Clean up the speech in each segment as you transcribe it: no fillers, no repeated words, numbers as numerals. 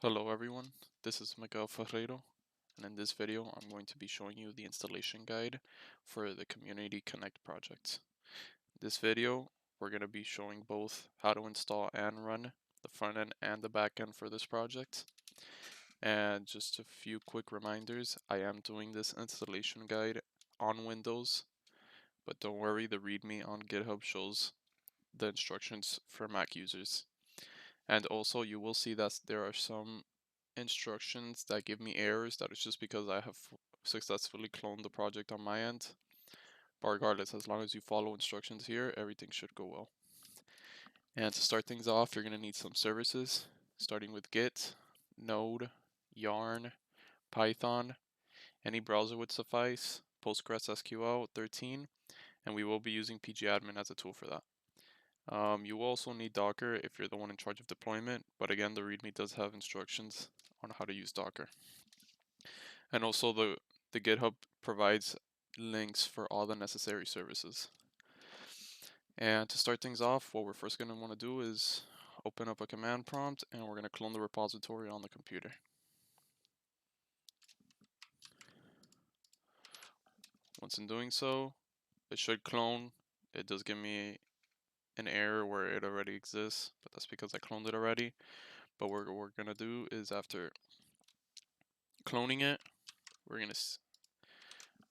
Hello everyone, this is Miguel Ferreiro, and in this video I'm going to be showing you the installation guide for the Community Connect project. In this video, we're going to be showing both how to install and run the front end and the back end for this project. And just a few quick reminders, I am doing this installation guide on Windows, but don't worry, the README on GitHub shows the instructions for Mac users. And also you will see that there are some instructions that give me errors. That is just because I have successfully cloned the project on my end. But regardless, as long as you follow instructions here, everything should go well. And to start things off, you're going to need some services, starting with Git, Node, Yarn, Python. Any browser would suffice, PostgreSQL 13, and we will be using pgadmin as a tool for that. You will also need Docker if you're the one in charge of deployment, but again, the README does have instructions on how to use Docker. And also the GitHub provides links for all the necessary services. And to start things off, what we're first going to want to do is open up a command prompt, and we're going to clone the repository on the computer. Once in doing so, it should clone. It does give me an error where it already exists, but that's because I cloned it already. But what we're going to do is, after cloning it, we're going to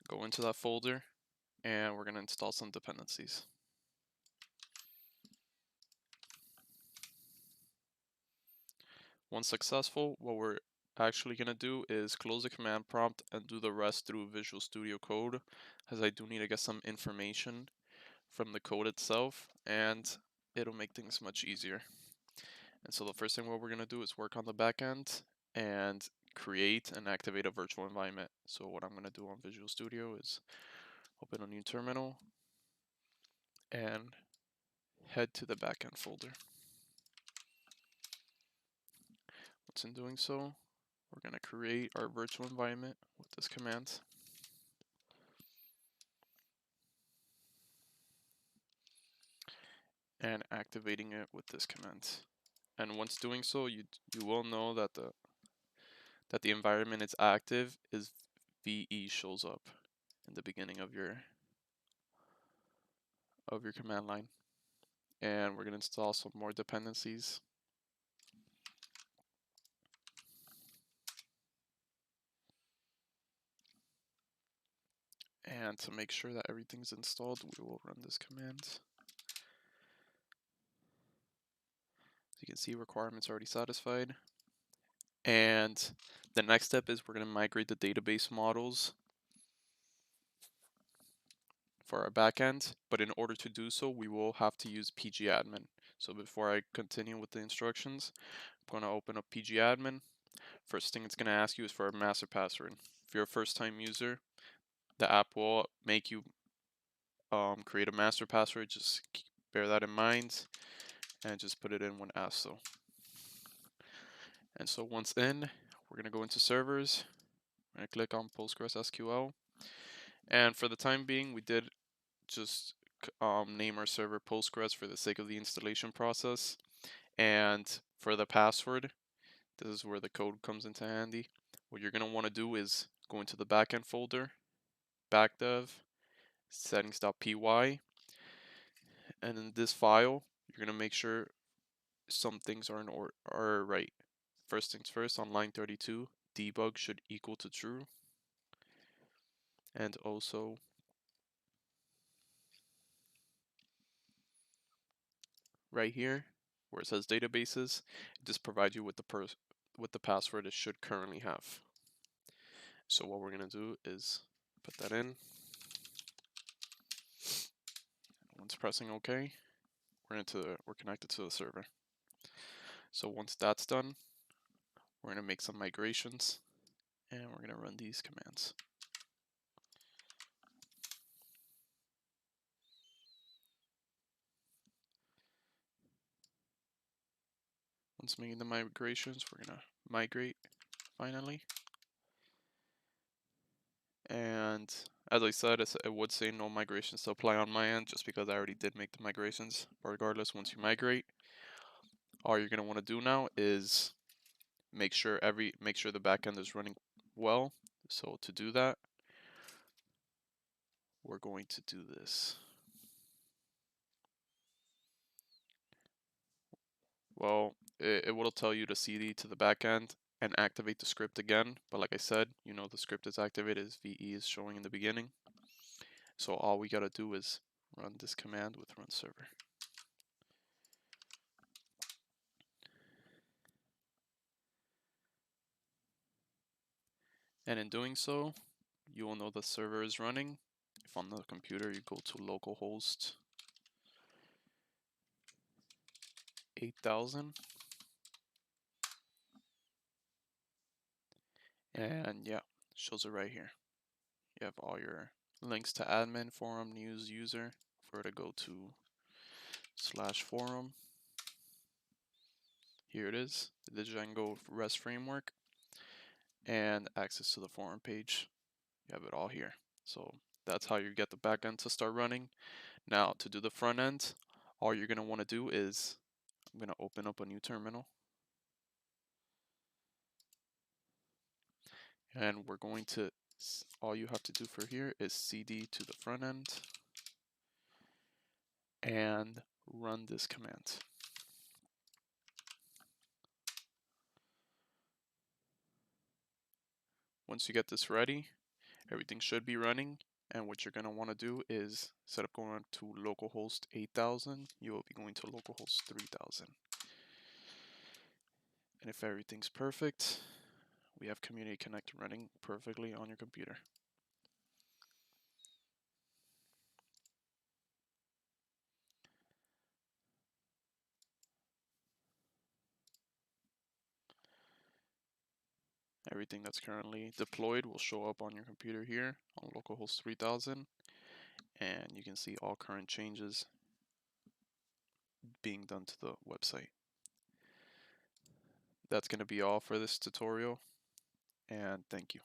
go into that folder and we're going to install some dependencies. Once successful, what we're actually going to do is close the command prompt and do the rest through Visual Studio Code, as I do need to get some information from the code itself, and it'll make things much easier. And so the first thing what we're going to do is work on the back end and create and activate a virtual environment. So what I'm going to do on Visual Studio is open a new terminal and head to the backend folder. Once in doing so, we're going to create our virtual environment with this command. And activating it with this command. And once doing so, you will know that the environment is active is VE shows up in the beginning of your command line. And we're going to install some more dependencies. And to make sure that everything's installed, we will run this command. As you can see, requirements already satisfied. And the next step is we're going to migrate the database models for our backend, but in order to do so, we will have to use pgadmin. So before I continue with the instructions, I'm going to open up pgadmin. First thing it's going to ask you is for a master password. If you're a first-time user, the app will make you create a master password. Just bear that in mind and just put it in when asked so. And so once in, we're going to go into servers. I'm going to click on PostgreSQL. And for the time being, we did just name our server Postgres for the sake of the installation process. And for the password, this is where the code comes into handy. What you're going to want to do is go into the backend folder, backdev, settings.py, and in this file, you're going to make sure some things are right. First things first, on line 32, debug should equal to true. And also right here, where it says databases, it just provides you with the password it should currently have. So what we're gonna do is put that in. Once pressing OK, we're connected to the server. So once that's done, we're gonna make some migrations, and we're gonna run these commands. Once making the migrations, we're gonna migrate finally. And as I said, it would say no migrations to apply on my end, just because I already did make the migrations. But regardless, once you migrate, all you're going to want to do now is make sure the backend is running well. So to do that, we're going to do this. Well, it will tell you to CD to the backend and activate the script again. But like I said, you know the script is activated as VE is showing in the beginning. So all we gotta do is run this command with run server. And in doing so, you will know the server is running. If on the computer you go to localhost 8000, and yeah, shows it right here. You have all your links to admin, forum, news, user. For to go to /forum, here it is, the Django REST framework, and access to the forum page. You have it all here. So that's how you get the backend to start running. Now to do the front end, all you're gonna want to do is, I'm gonna open up a new terminal, and we're going to, all you have to do for here is cd to the front end and run this command. Once you get this ready, everything should be running, and what you're going to want to do is, instead of going to localhost 8000, you will be going to localhost 3000. And if everything's perfect, we have Community Connect running perfectly on your computer. Everything that's currently deployed will show up on your computer here on localhost 3000, and you can see all current changes being done to the website. That's going to be all for this tutorial, and thank you.